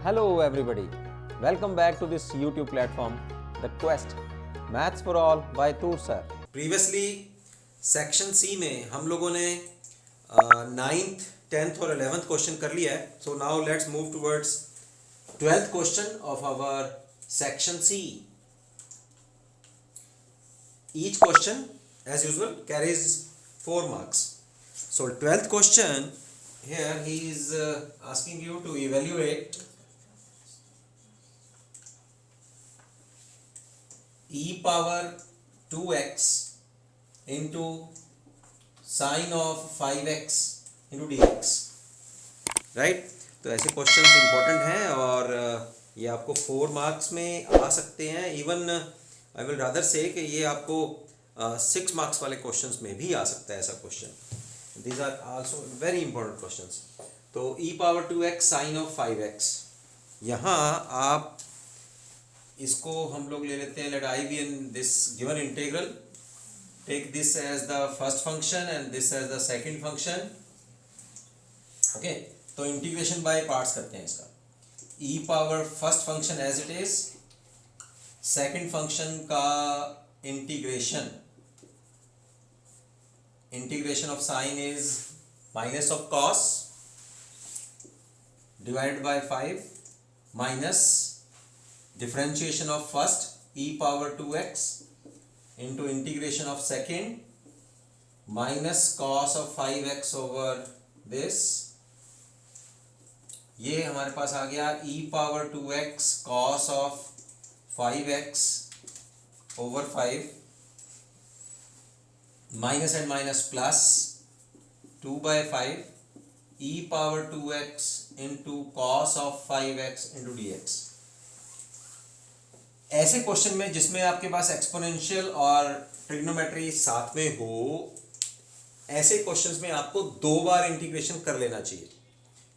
Hello, everybody. Welcome back to this YouTube platform, The Quest Maths for All by Toor Sir. Previously section C में हम लोगों ने ninth, tenth और 11th question कर लिया है. So now let's move towards 12th question of our section C. Each question as usual carries 4 marks. So 12th question, here he is asking you to evaluate e power 2x into sine of 5x into dx. Right, तो ऐसे questions important हैं और ये आपको 4 marks में आ सकते हैं. Even I will rather से कि ये आपको 6 मार्क्स वाले क्वेश्चंस में भी आ सकता है ऐसा question. These are also very important questions. तो e power 2x sine of 5x, यहाँ आप इसको हम लोग ले लेते हैं. Let I be in this given integral. Take this as the first function and this as the second function. Okay, तो इंटीग्रेशन बाय पार्ट्स करते हैं इसका. e power first function as it is, second function का integration of sine is minus of cos divided by 5 minus differentiation of first e power 2x into integration of second minus cos of 5x over this. ये हमारे पास आ गया e power 2x cos of 5x over 5 minus and minus plus 2 by 5 e power 2x into cos of 5x into dx. ऐसे question में जिसमें आपके पास exponential और trigonometry साथ में हो, ऐसे क्वेश्चंस में आपको 2 बार इंटीग्रेशन कर लेना चाहिए.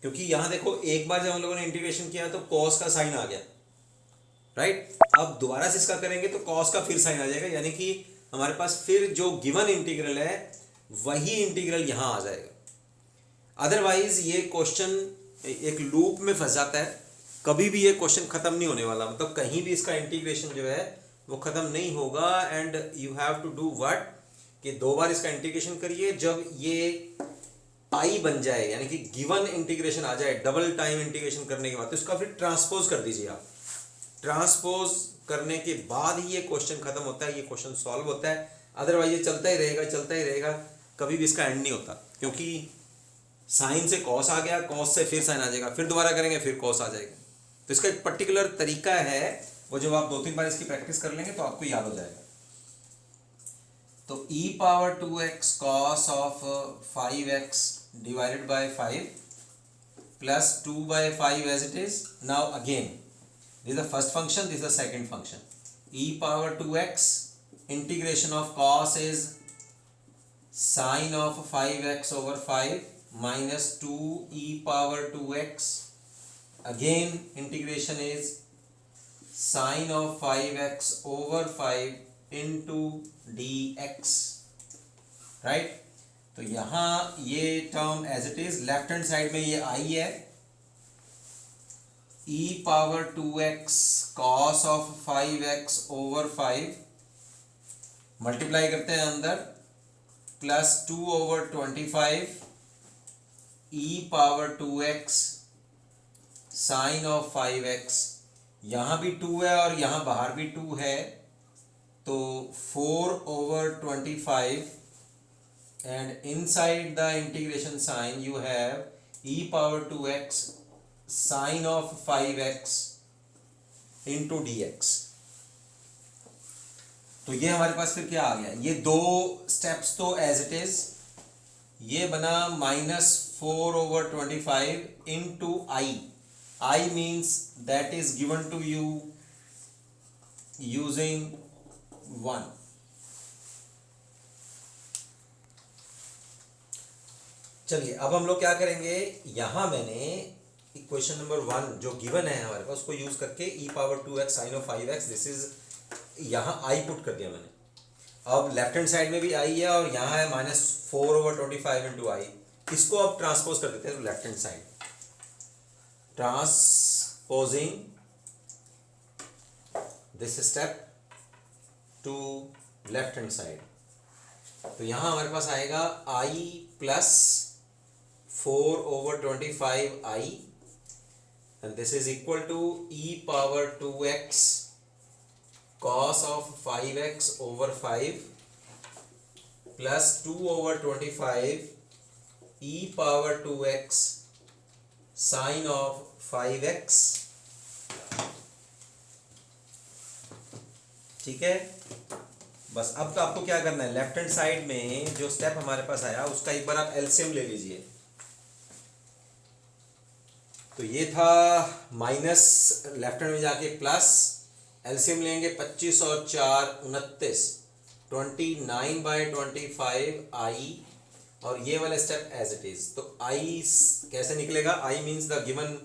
क्योंकि यहां देखो, एक बार जब हम लोगों ने इंटीग्रेशन किया तो कॉस का साइन आ गया, राइट. अब दोबारा से इसका करेंगे तो कॉस का फिर साइन आ जाएगा, यानी कि हमारे पास फिर जो गिवन इंटीग्रल है वही इंटीग्रल यहां आ जाएगा. अदरवाइज ये क्वेश्चन एक लूप में फंस जाता है. कभी भी ये क्वेश्चन खत्म नहीं होने वाला, मतलब कहीं भी इसका इंटीग्रेशन जो है वो खत्म नहीं होगा. And you have to do what, कि 2 बार इसका इंटीग्रेशन करिए. जब ये आई बन जाए, यानी कि गिवन इंटीग्रेशन आ जाए डबल टाइम इंटीग्रेशन करने के बाद, तो इसका फिर ट्रांसपोज कर दीजिए आप. ट्रांसपोज करने के बाद ही ये क्वेश्चन खत्म होता है, ये क्वेश्चन सॉल्व होता है. अदरवाइज ये चलता ही रहेगा, कभी भी इसका एंड नहीं होता. क्योंकि साइन से कॉस आ गया, कॉस से फिर साइन आ जाएगा, फिर दोबारा करेंगे फिर कॉस आ जाएगा. तो इसका एक पर्टिकुलर तरीका है, वो जब आप 2-3 बार इसकी प्रैक्टिस कर लेंगे तो आपको याद हो जाएगा. तो e power 2x cos of 5x divided by 5 plus 2 by 5 as it is. Now again, this is the first function, this is the second function. e power 2x integration of cos is sine of 5x over 5 minus 2 e power 2x. Again integration is sine of 5x over 5 into dx, right. तो यहाँ ये term as it is, left hand side में ये आई है. e power 2x cos of 5x over 5 multiply करते हैं अंदर, plus 2 over 25 e power 2x sine of 5x. यहां भी 2 है और यहां बाहर भी 2 है, तो 4 over 25 and inside the integration sine you have e power 2x sine of 5x into dx. तो ये हमारे पास फिर क्या आ गया, ये 2 स्टेप्स तो एज इट इज, ये बना -4 over 25 into I. I means that is given to you using 1. चलिए अब हम लोग क्या करेंगे, यहां मैंने इक्वेशन नंबर 1 जो गिवन है हमारे पास, उसको यूज करके e power 2x sine of 5x, this is, यहां आई पुट कर दिया मैंने. अब लेफ्ट हैंड साइड में भी आई है और यहां है -4 over 25 इंटू आई. इसको अब ट्रांसपोज कर देते हैं तो left hand side, transpose transposing this step to left hand side, तो यहां हमारे पास आएगा i plus 4/25i and this is equal to e power 2x cos of 5x over 5 plus 2/25 e power 2x sin of 5x। ठीक है, बस अब तो आपको क्या करना है, लेफ्ट हैंड साइड में जो स्टेप हमारे पास आया उसका एक बार आप एलसीएम ले लीजिए। तो ये था माइनस, लेफ्ट हैंड में जाके प्लस, एलसीएम लेंगे 25 और 4 29, 29/25 आई, और ये वाला स्टेप एज इट इज। तो आई कैसे निकलेगा, आई मींस द गिवन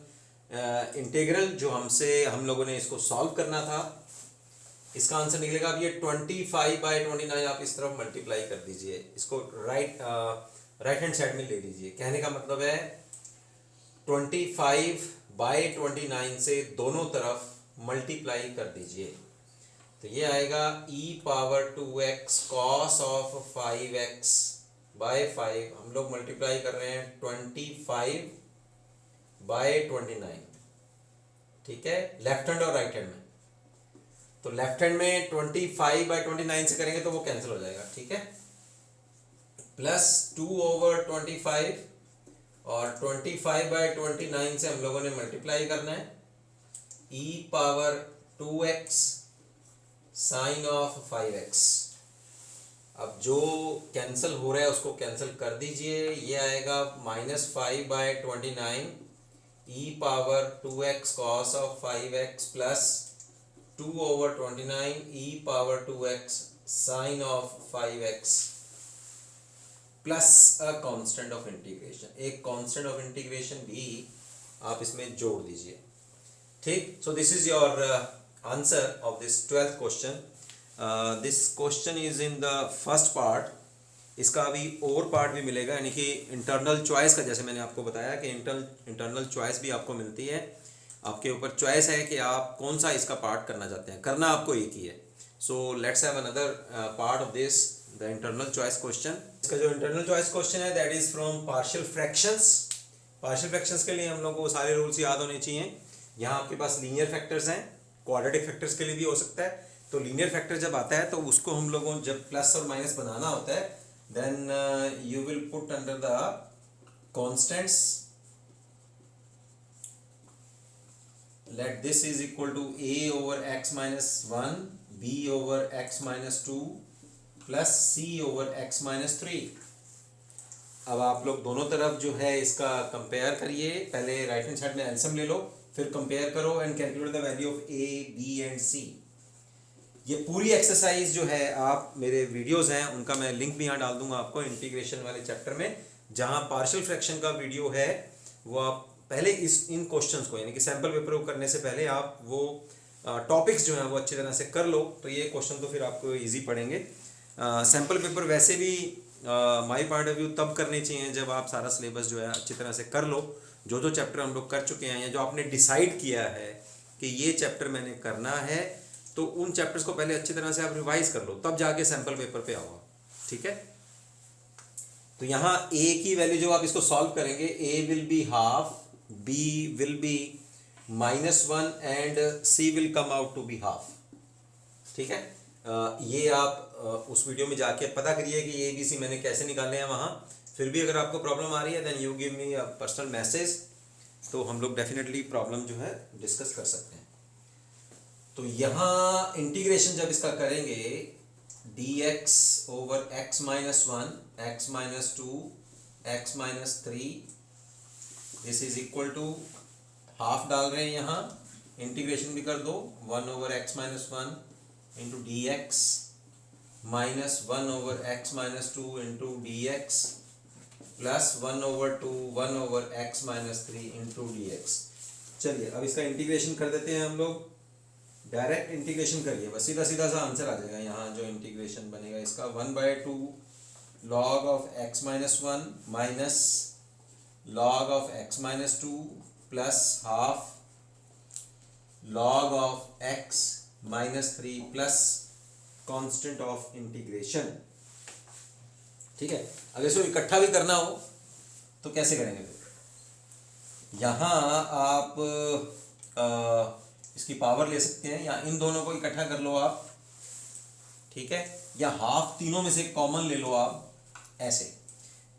इंटीग्रल जो हम लोगों ने इसको सॉल्व करना था, इसका आंसर निकलेगा। अब ये 25/29 आप इस तरफ मल्टीप्लाई कर दीजिए, इसको राइट हैंड साइड में ले लीजिए। कहने का मतलब है 25/29 से दोनों तरफ मल्टीप्लाई कर दीजिए, तो ये आएगा e power 2x cos of 5x/5। हम लोग मल्टीप्लाई कर रहे हैं 25/29, ठीक है, लेफ्ट हैंड और राइट हैंड में। तो लेफ्ट हैंड में 25/29 से करेंगे तो वो कैंसिल हो जाएगा, ठीक है, प्लस 2/25 और 25/29 से हम लोगों ने मल्टीप्लाई करना है e power 2x sine of 5x। अब जो कैंसिल हो रहा है उसको कैंसिल कर दीजिए, ये आएगा -5/29 e power 2x cos of 5x plus 2/29 e power 2x sine of 5x plus a constant of integration. एक कांस्टेंट ऑफ इंटीग्रेशन भी आप इसमें जोड़ दीजिए, ठीक। So this is your answer of this 12th question. This question is in the first part, इसका अभी और पार्ट भी मिलेगा, यानी कि इंटरनल चॉइस का, जैसे मैंने आपको बताया कि इंटरनल चॉइस भी आपको मिलती है। आपके ऊपर चॉइस है कि आप कौन सा इसका पार्ट करना चाहते हैं, करना आपको एक ही है। So let's have another part of this, the internal choice question. इसका जो इंटरनल चॉइस क्वेश्चन है that is from partial fractions. Partial fractions के लिए हम लोग को सारे रूल्स याद होने चाहिए। यहाँ आपके पास लीनियर फैक्टर्स हैं, क्वाड्रेटिक फैक्टर्स के लिए भी हो सकता है। तो लीनियर फैक्टर जब आता है तो उसको हम लोगों जब प्लस और माइनस बनाना होता है, then you will put under the constants. Let this is equal to a/x-1 b/x-2 plus c/x-3। अब आप लोग दोनों तरफ जो है इसका कंपेयर करिए, पहले राइट हैंड साइड में एलसीएम ले लो, फिर कंपेयर करो and calculate the value of a, b and c। ये पूरी एक्सरसाइज जो है, आप मेरे वीडियोस हैं उनका मैं लिंक भी यहाँ डाल दूंगा आपको इंटीग्रेशन वाले चैप्टर में, जहाँ पार्शियल फ्रैक्शन का वीडियो है वो आप पहले इन क्वेश्चंस को, यानी कि सैंपल पेपर को करने से पहले आप वो टॉपिक्स जो हैं वो अच्छी तरह से कर लो, तो ये क्वेश्चन तो फिर आपको इजी पड़ेंगे। सैंपल पेपर वैसे भी माय पॉइंट ऑफ व्यू तब करने चाहिए जब आप सारा सिलेबस जो है अच्छी तरह से कर लो। जो जो चैप्टर हम लोग कर चुके हैं या जो आपने डिसाइड किया है कि ये चैप्टर मैंने करना है, तो उन चैप्टर्स को पहले अच्छी तरह से आप रिवाइज कर लो, तब जाके सैंपल पेपर पे आओ, ठीक है। तो यहाँ a की वैल्यू जो आप इसको सॉल्व करेंगे, a will be half, b will be -1 and c will come out to be half, ठीक है। ये आप उस वीडियो में जाके पता करिए कि ये ABC मैंने कैसे निकाले हैं वहाँ। फिर भी अगर आपको प्रॉब्लम आ रही है then you give me a personal message, तो हम लोग डेफिनेटली प्रॉब्लम जो है डिस्कस कर सकते हैं। तो यहाँ इंटीग्रेशन जब इसका करेंगे dx/x-1 x-2 x-3 this is equal to half डाल रहे हैं, यहाँ इंटीग्रेशन भी कर दो 1/x-1 into dx minus 1/x-2 into dx plus 1/x-3 into dx। चलिए अब इसका इंटीग्रेशन कर देते हैं हम लोग, डायरेक्ट इंटीग्रेशन करिए, बस सीधा सीधा सा आंसर आ जाएगा। यहाँ जो इंटीग्रेशन बनेगा इसका 1/2 log of x-1 minus log of x-2 plus half log of x minus 3 plus constant of integration. ठीक है, अगर इसको इकट्ठा भी करना हो तो कैसे करेंगे फिर? यहाँ आप इसकी पावर ले सकते हैं या इन दोनों को इकट्ठा कर लो आप, ठीक है, या हाफ तीनों में से कॉमन ले लो आप, ऐसे।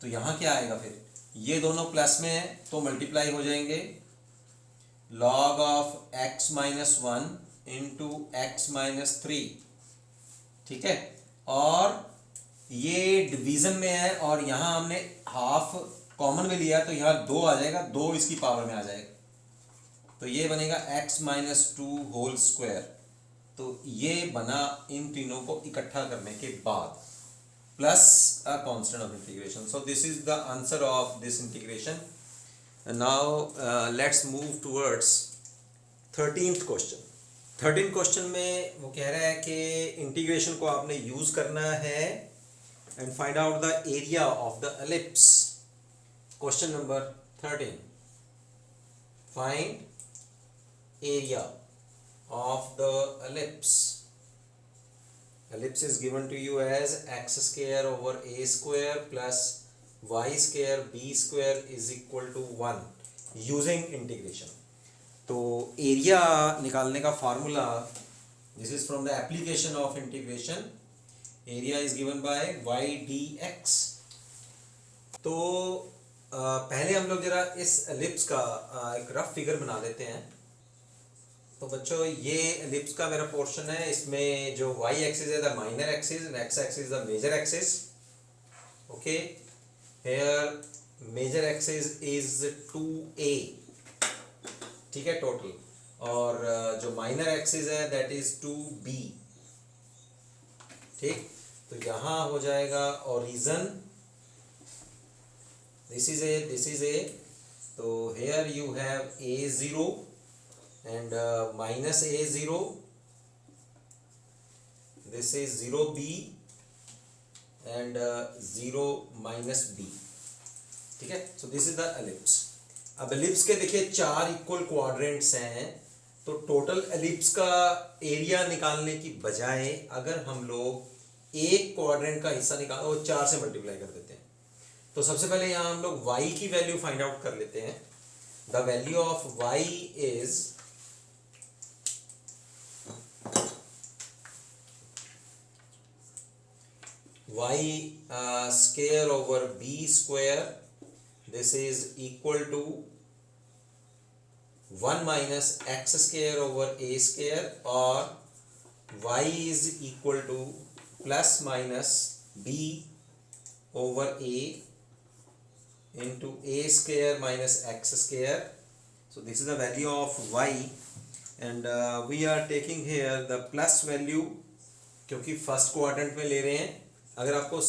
तो यहाँ क्या आएगा फिर, ये दोनों प्लस में है तो मल्टीप्लाई हो जाएंगे, log of x minus 1 into x minus 3, ठीक है, और ये डिवीजन में है और यहाँ हमने हाफ कॉमन में लिया तो यहाँ 2 आ जाएगा, 2 इसकी पावर में आ जाएगा, तो ये बनेगा x माइनस 2 होल स्क्वायर। तो ये बना इन तीनों को इकट्ठा करने के बाद plus a constant of integration. So this is the answer of this integration. Now let's move towards 13th question. 13th question में वो कह रहा है कि इंटीग्रेशन को आपने यूज करना है and find out the area of the ellipse. Question number 13, find area of the ellipse. Ellipse is given to you as x square over a square plus y square b square is equal to 1 using integration. तो area निकालने का formula, this is from the application of integration, area is given by y dx। तो पहले हम लोग जरा इस ellipse का एक रफ फिगर बना लेते हैं। तो बच्चों ये एलिप्स का मेरा पोर्शन है, इसमें जो y एक्सिस है the minor axis and x axis the major axis. Okay, here major axis is 2a, ठीक है, टोटल, और जो माइनर एक्सिस है दैट इज 2b, ठीक। तो यहाँ हो जाएगा ओरिजिन, दिस इज ए, तो here you have a0 and minus a0, this is 0b and 0 minus b, ठीक है। so this is the ellipse। अब एलिप्स के देखिए 4 इक्वल क्वाड्रेंट्स हैं, तो टोटल एलिप्स का एरिया निकालने की बजाय अगर हम लोग एक क्वाड्रेंट का हिस्सा निकाल वो 4 से मल्टीप्लाई कर देते हैं। तो सबसे पहले यहाँ हम लोग y की वैल्यू फाइंड आउट कर लेते हैं। The value of y is y square over b square, this is equal to 1 minus x square over a square, or y is equal to plus minus b over a into a square minus x square. So this is the value of y and we are taking here the plus value क्योंकि first quadrant में ले रहे हैं। अगर आपको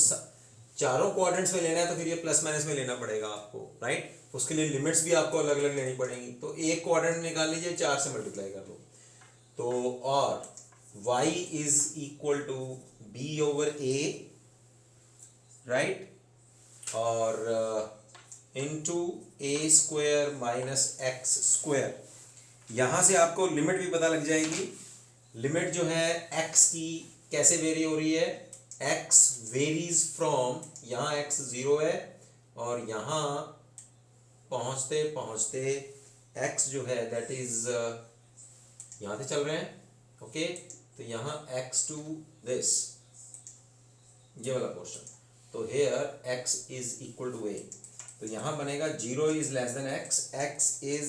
चारों quadrants में लेना है तो फिर ये प्लस माइनस में लेना पड़ेगा आपको, राइट। उसके लिए लिमिट्स भी आपको अलग अलग लेनी पड़ेंगी। तो एक क्वाड्रेंट निकाल लीजिए, 4 से मल्टीप्लाई कर लो, तो और y is equal to b over a, right, और into a square minus x square. यहां से आपको लिमिट भी पता लग जाएगी। लिमिट जो है x की कैसे वेरी हो रही है, x वेरीज फ्रॉम, यहाँ x 0 है और यहाँ पहुंचते पहुंचते x जो है दैट इज यहाँ से चल रहे हैं, ओके। तो यहाँ x टू दिस, ये वाला पोर्शन, तो here x is equal to a, तो यहाँ बनेगा 0 is less than x, x is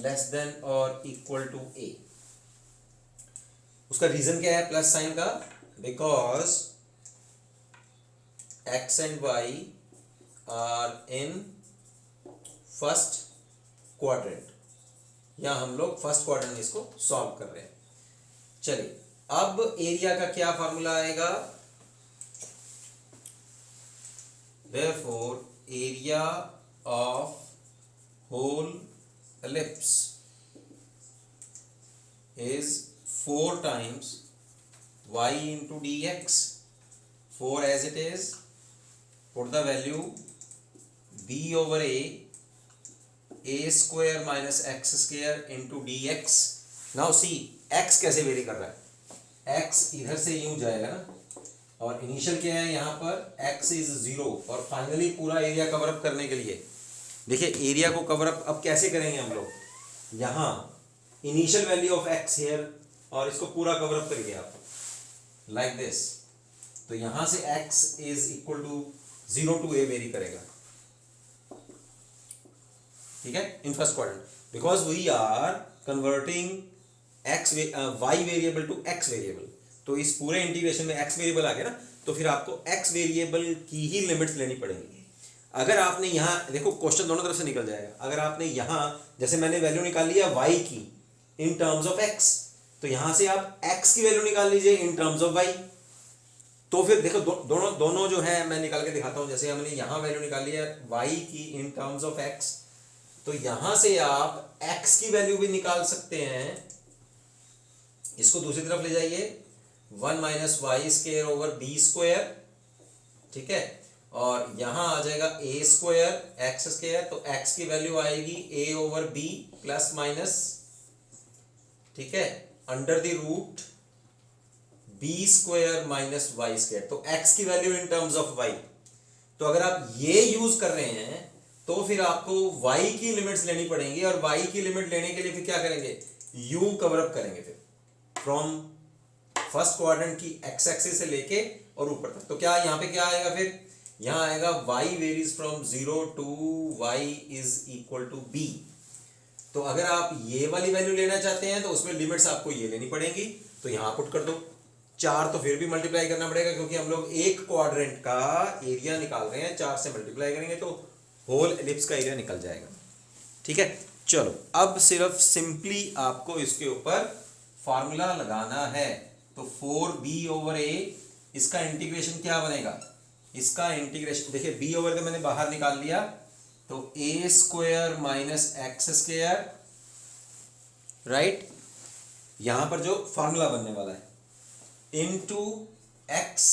less than और इक्वल टू a। उसका रीजन क्या है प्लस साइन का, because x and y are in first quadrant, या हम लोग फर्स्ट क्वाड्रेंट इसको सॉल्व कर रहे हैं। चलिए अब एरिया का क्या फार्मूला आएगा, therefore area of whole ellipse is 4 times y into dx, 4 as it is, put the value b over a A square minus x square into d x. Now see x कैसे very कर रहा है, x इधर से यूं जाएगा ना, और इनिशियल क्या है यहाँ पर, एक्स इज 0, और फाइनली पूरा एरिया कवर अप करने के लिए देखिए एरिया को कवर अप अब कैसे करेंगे हम लोग, यहाँ initial value of x here, और इसको पूरा कवर अप करिए आप लाइक दिस। तो यहां से x is equal to 0 to a vary करेगा, ठीक है, in first quadrant, because we are converting x y variable to x variable. तो इस पूरे इंटीग्रेशन में x वेरिएबल आ गया ना, तो फिर आपको x वेरिएबल की ही लिमिट्स लेनी पड़ेंगी। अगर आपने यहाँ देखो क्वेश्चन दोनों तरफ से निकल जाएगा, अगर आपने यहाँ जैसे मैंने वैल्यू निकाल लिया y की इन टर्म्स ऑफ x, तो यहां से आप x की वैल्यू निकाल लीजिए इन टर्म्स ऑफ y। तो फिर देखो दोनों जो है मैं निकाल के दिखाता हूं। जैसे हमने यहां वैल्यू निकाल लिया y की इन टर्म्स ऑफ x, तो यहां से आप x की वैल्यू भी निकाल सकते हैं। इसको दूसरी तरफ ले जाइए, 1 minus y square over b square, ठीक है, और यहां आ जाएगा ए स्क्वायर एक्स स्क्वायर, तो x की वैल्यू आएगी a over b plus minus, ठीक है, under the root b square minus y square. तो x की value in terms of y। तो अगर आप ये यूज कर रहे हैं तो फिर आपको y की लिमिट्स लेनी पड़ेंगी, और y की लिमिट लेने के लिए फिर क्या करेंगे, u कवर अप करेंगे फिर फ्रॉम फर्स्ट क्वाड्रेंट की x एक्सिस से लेके और ऊपर तक। तो क्या यहाँ पे क्या आएगा, फिर यहाँ आएगा y varies from 0 to y is equal to b। तो अगर आप ये वाली वैल्यू लेना चाहते हैं तो उसमें लिमिट्स आपको ये लेनी पड़ेगी, तो यहां पुट कर दो। 4 तो फिर भी मल्टीप्लाई करना पड़ेगा, क्योंकि हम लोग एक क्वाड्रेंट का एरिया निकाल रहे हैं, 4 से मल्टीप्लाई करेंगे तो होल एलिप्स का एरिया निकल जाएगा, ठीक है। चलो अब सिर्फ सिंपली आपको इसके ऊपर फॉर्मूला लगाना है। तो 4b ओवर a, इसका इंटीग्रेशन क्या बनेगा, इसका इंटीग्रेशन देखिए b ओवर का मैंने बाहर निकाल लिया, तो a square minus x square, right, यहां पर जो फॉर्मूला बनने वाला है into x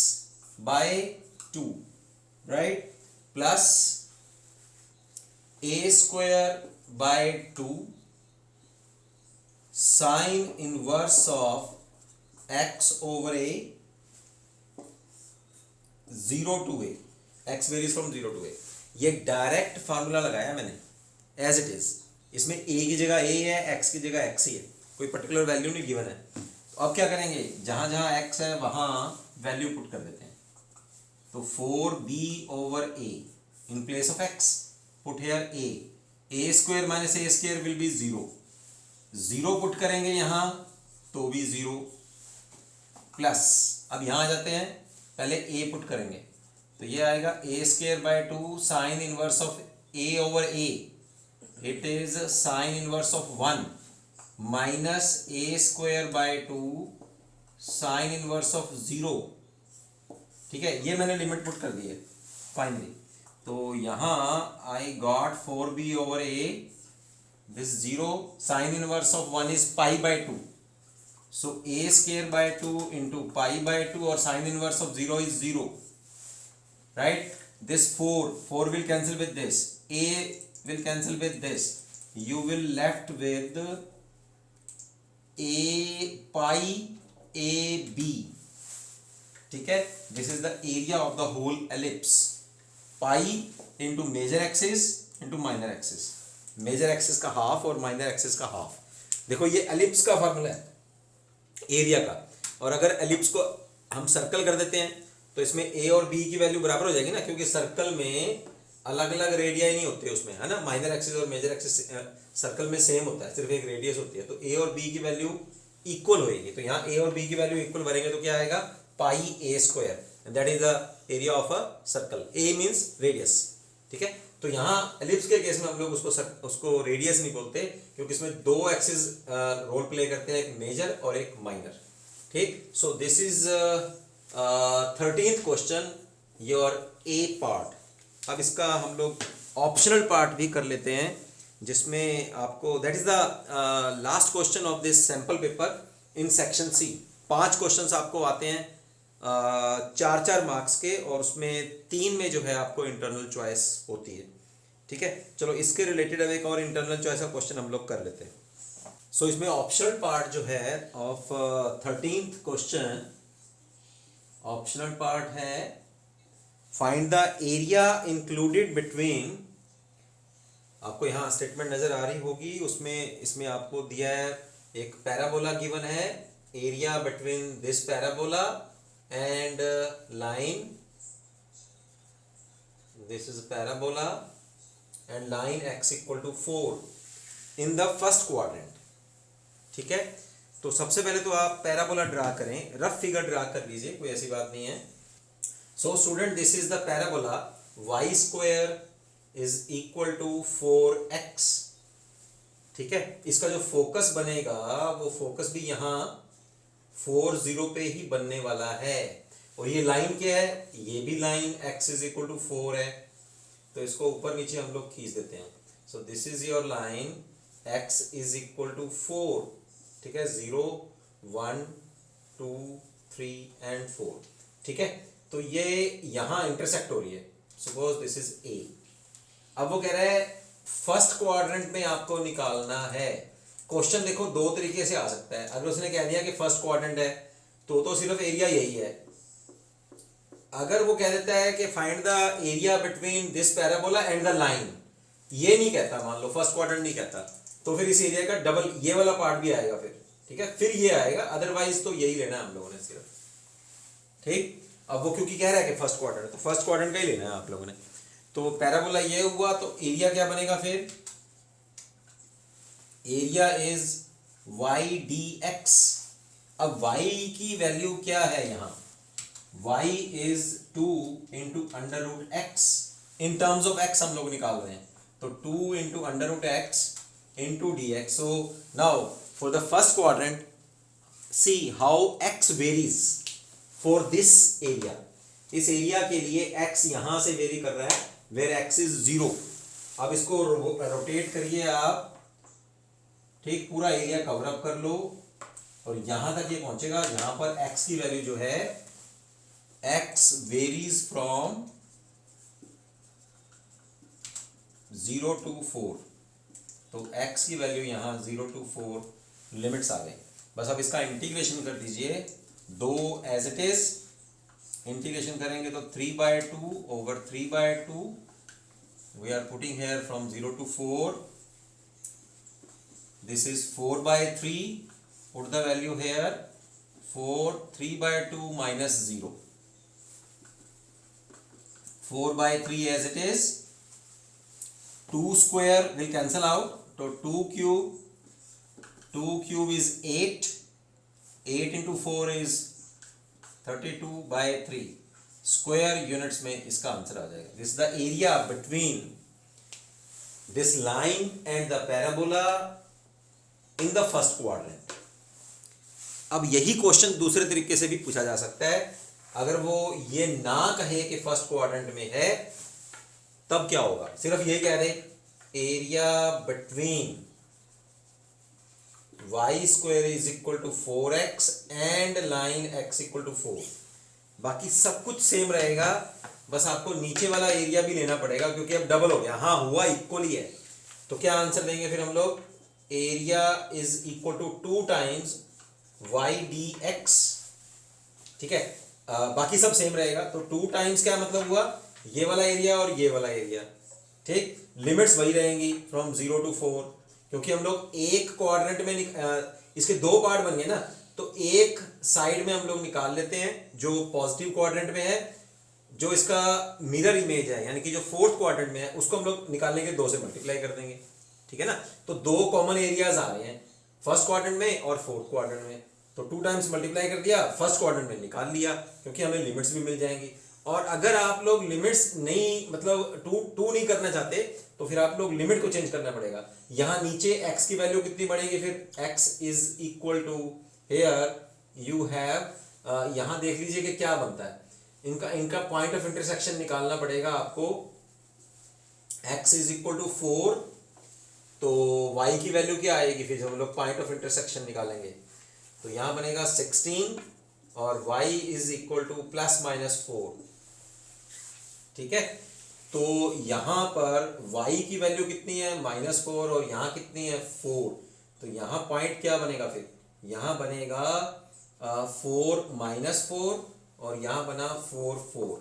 by 2, right, plus a square by 2 sine inverse of x over a 0 to a, x varies from 0 to a। ये डायरेक्ट फार्मूला लगाया मैंने एज इट इज, इसमें a की जगह a है, x की जगह x ही है, कोई पर्टिकुलर वैल्यू नहीं गिवन है। तो अब क्या करेंगे, जहां जहां x है वहां वैल्यू पुट कर देते हैं। तो 4b over a in place of x put here a square minus a square will be 0, 0 put करेंगे यहां तो भी 0, प्लस अब यहां आ जाते हैं, पहले a पुट करेंगे तो ये आएगा a square by 2 sine inverse of a over a, it is sine inverse of 1 minus a square by 2 sine inverse of 0, ठीक है। ये मैंने लिमिट पुट कर दी है फाइनली। तो यहां I got 4b over a, this 0, sign inverse of 1 is pi by 2, so a square by 2 into pi by 2, और sign inverse of 0 is 0, right, this 4 will cancel with this, a will cancel with this, you will left with a pi a b, ठीक है। this is the area of the whole ellipse, pi into major axis into minor axis, major axis का half और minor axis का half. देखो ये ellipse का formula है area का, और अगर एलिप्स को हम सर्कल कर देते हैं तो इसमें a और b की वैल्यू बराबर हो जाएगी ना, क्योंकि सर्कल में अलग अलग रेडियाई नहीं होते उसमें, है ना, माइनर एक्सिस और मेजर एक्सिस सर्कल में सेम होता है, सिर्फ एक रेडियस होती है। तो a और b की वैल्यू इक्वल होएगी, तो यहाँ a और b की वैल्यू इक्वल भरेंगे तो क्या आएगा, पाई a square, that is the area of a circle, a means radius, ठीक है। तो यहाँ एलिप्स के केस में हम लोग उसको रेडियस नहीं बोलते, क्योंकि इसमें दो एक्सिस रोल प्ले करते हैं, एक मेजर और एक माइनर, ठीक। So this is 13th question, your A part. अब इसका हम लोग ऑप्शनल पार्ट भी कर लेते हैं, जिसमें आपको that is the last question of this sample paper in section C. 5 questions आपको आते हैं 4-4 मार्क्स के, और उसमें 3 में जो है आपको इंटरनल चॉइस होती है। ठीक है, चलो इसके रिलेटेड अब एक और इंटरनल चॉइस का क्वेश्चन हम लोग कर लेते हैं। सो इसमें ऑप्शनल पार्ट जो है of 13th question, optional part है find the area included between, आपको यहाँ स्टेटमेंट नजर आ रही होगी, उसमें इसमें आपको दिया है एक पैराबोला गिवन है, area between this parabola and line, this is parabola and line x equal to 4 in the first quadrant. ठीक है, तो सबसे पहले तो आप पैराबोला ड्रा करें, रफ फिगर ड्रा कर लीजिए, कोई ऐसी बात नहीं है। So student this is the parabola, y square is equal to 4x। ठीक है, इसका जो फोकस बनेगा वो फोकस भी यहां 4 0 पे ही बनने वाला है, और ये लाइन क्या है, ये भी line x is equal to 4 है, तो इसको ऊपर नीचे हम लोग खींच देते हैं। So this is your line, x is equal to 4, ठीक है, 0 1 2 3 एंड 4। ठीक है, तो ये यहां इंटरसेक्ट हो रही है, सपोज दिस इज a। अब वो कह रहा है फर्स्ट क्वाड्रेंट में आपको निकालना है। क्वेश्चन देखो दो तरीके से आ सकता है, अगर उसने कह दिया कि फर्स्ट क्वाड्रेंट है तो सिर्फ एरिया यही है। अगर वो कह देता है कि find the area between this parabola and the line, ये नहीं कहता, मान लो फर्स्ट क्वाड्रेंट नहीं कहता, तो फिर इस एरिया का डबल ये वाला पार्ट भी आएगा फिर। ठीक है, फिर ये आएगा, अदरवाइज तो यही लेना है हम लोगों ने सिर्फ। ठीक, अब वो क्योंकि कह रहा है कि फर्स्ट क्वाड्रेंट, तो फर्स्ट क्वाड्रेंट का ही लेना है आप लोगों ने। तो पैराबोला ये हुआ, तो एरिया क्या बनेगा फिर, area is y d x. अब y की वैल्यू क्या है यहाँ, y is 2 into under root x, in terms of x हम लोग निकाल रहे हैं, तो 2 into under root x into d x. So now for the first quadrant see how x varies for this area, इस एरिया के लिए x यहां से वेरी कर रहा है, वेर x इज 0। अब इसको रोटेट करिए आप, ठीक, पूरा एरिया कवर अप कर लो और यहां तक ये पहुंचेगा, यहां पर x की वैल्यू जो है, x वेरीज फ्रॉम 0 to 4, तो x की वैल्यू यहां 0 to 4 लिमिट्स आ गई। बस अब इसका इंटीग्रेशन कर दीजिए, दो एज इट इज, इंटीग्रेशन करेंगे तो 3/2 over 3/2, we are putting here from 0 to 4, this is 4/3, put the value here, 4 3/2 minus 0, 4/3 as it is, 2 square will cancel out, so 2 cube is 8, 8 into 4 is 32/3, square units में इसका answer आ जाएगा। This is the area between this line and the parabola in the first quadrant। अब यही question दूसरे तरीके से भी पूछा जा सकता है, अगर वो ये ना कहे कि फर्स्ट क्वाड्रेंट में है, तब क्या होगा, सिर्फ ये कह दे area between y square is equal to 4x and line x equal to 4, बाकी सब कुछ सेम रहेगा, बस आपको नीचे वाला एरिया भी लेना पड़ेगा क्योंकि अब डबल हो गया, हाँ हुआ इक्वली है। तो क्या आंसर देंगे फिर हम लोग, area is equal to 2 times y dx। ठीक है, बाकी सब सेम रहेगा, तो 2 टाइम्स क्या मतलब हुआ, ये वाला एरिया और ये वाला एरिया। ठीक, लिमिट्स वही रहेंगी फ्रॉम 0 to 4, क्योंकि हम लोग एक क्वाड्रेंट में इसके दो पार्ट बन गए ना, तो एक साइड में हम लोग निकाल लेते हैं जो पॉजिटिव क्वाड्रेंट में है, जो इसका मिरर इमेज है यानी कि जो फोर्थ क्वाड्रेंट में है उसको हम लोग निकालने के 2 से मल्टीप्लाई कर देंगे। ठीक है ना, तो 2 कॉमन एरियाज आ रहे हैं फर्स्ट क्वाड्रेंट में और फोर्थ क्वाड्रेंट में, तो 2 टाइम्स मल्टीप्लाई कर दिया, फर्स्ट क्वाड्रेंट में निकाल लिया, क्योंकि हमें लिमिट्स भी मिल जाएंगी। और अगर आप लोग लिमिट्स नहीं, मतलब टू नहीं करना चाहते, तो फिर आप लोग लिमिट को चेंज करना पड़ेगा। यहाँ नीचे x की वैल्यू कितनी बढ़ेगी, फिर x is equal to, here you have, यहाँ देख लीजिए कि क्या बनता है, इनका पॉइंट ऑफ इंटरसेक्शन निकालना पड़ेगा आपको। x इज इक्वल टू 4, तो y की वैल्यू क्या आएगी फिर जब हम लोग पॉइंट ऑफ इंटरसेक्शन निकालेंगे, तो यहाँ बनेगा 16 और y इज इक्वल टू +-4। ठीक है, तो यहाँ पर y की वैल्यू कितनी है -4 और यहाँ कितनी है 4, तो यहाँ पॉइंट क्या बनेगा, फिर यहाँ बनेगा 4 -4 और यहाँ बना 4 4।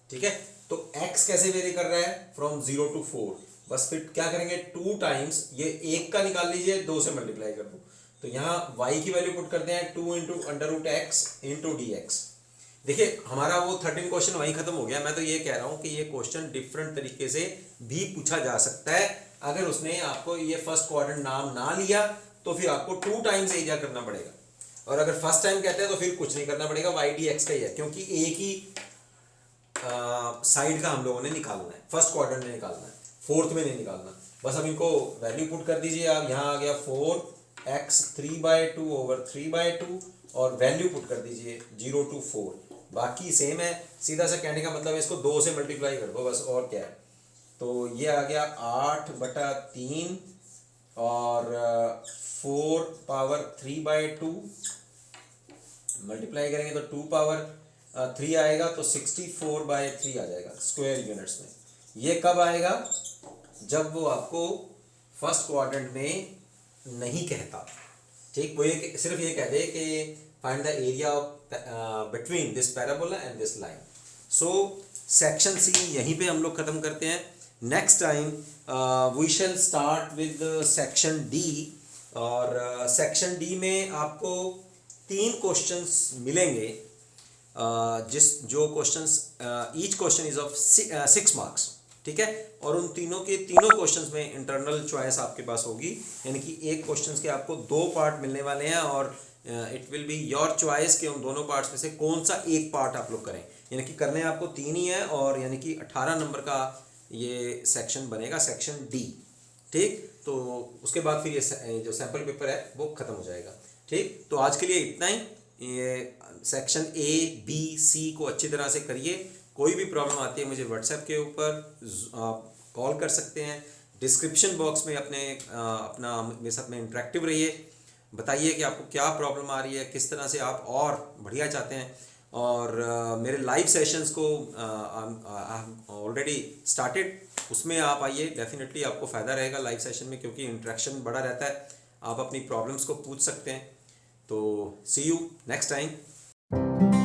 ठीक है, तो x कैसे वेरी कर रहा है फ्रॉम 0 to 4, बस फिर क्या करेंगे 2 टाइम्स ये 1 का निकाल लीजिए, 2 से मल्टीप्लाई कर दो, तो यहाँ y की वैल्यू पुट करते हैं 2 इंटू √x इंटू dx। देखिए हमारा वो 13 क्वेश्चन वहीं खत्म हो गया। मैं तो ये कह रहा हूँ कि ये क्वेश्चन डिफरेंट तरीके से भी पूछा जा सकता है। अगर उसने आपको ये फर्स्ट क्वाड्रेंट नाम ना लिया तो फिर आपको 2 टाइम्स एरिया करना पड़ेगा, और अगर फर्स्ट टाइम कहते हैं तो फिर कुछ नहीं करना पड़ेगा, y dx का ही है, क्योंकि एक ही साइड का हम लोगों ने निकालना है, फर्स्ट क्वाड्रेंट में निकालना है, फोर्थ में नहीं निकालना। बस अब इनको वैल्यू पुट कर दीजिए आप, यहाँ आ गया 4x 3/2 ओवर 3/2 और वैल्यू पुट कर दीजिए 0 to 4, बाकी सेम है। सीधा सा कहने का मतलब है इसको 2 से मल्टीप्लाई कर दो बस, और क्या है। तो ये आ गया 8/3 और 4 पावर 3/2 मल्टीप्लाई करेंगे तो 2 पावर 3 आएगा, तो 64/3 आ जाएगा स्क्वायर यूनिट्स में। ये कब आएगा, जब वो आपको फर्स्ट क्वाड्रेंट में नहीं कहता। ठीक, वो ये सिर्फ ये कह दे कि find the area of between this parabola and this line. So section C यहीं पे हम लोग खत्म करते हैं। Next time we shall start with section D, और सेक्शन डी में आपको 3 क्वेश्चंस मिलेंगे, जो questions each question is of 6 marks. ठीक है, और उन तीनों क्वेश्चंस में इंटरनल चॉइस आपके पास होगी, यानी कि एक क्वेश्चंस के आपको 2 पार्ट मिलने वाले हैं, और it will be your choice कि उन दोनों पार्ट्स में से कौन सा एक पार्ट आप लोग करें। यानी कि करने आपको 3 ही है, और यानी कि 18 नंबर का ये सेक्शन बनेगा, सेक्शन डी। ठीक, तो उसके बाद फिर ये जो सैम्पल पेपर है वो खत्म हो जाएगा। ठीक, तो आज के लिए इतना ही। ये सेक्शन ए बी सी को अच्छी तरह से करिए। कोई भी प्रॉब्लम आती है मुझे व्हाट्सएप के ऊपर कॉल कर सकते हैं। डिस्क्रिप्शन बॉक्स में अपना मेरे साथ में इंटरेक्टिव रहिए, बताइए कि आपको क्या प्रॉब्लम आ रही है, किस तरह से आप और बढ़िया चाहते हैं। और मेरे लाइव सेशंस को ऑलरेडी स्टार्टेड, उसमें आप आइए, डेफिनेटली आपको फ़ायदा रहेगा लाइव सेशन में, क्योंकि इंटरेक्शन बड़ा रहता है, आप अपनी प्रॉब्लम्स को पूछ सकते हैं। तो सी यू नेक्स्ट टाइम।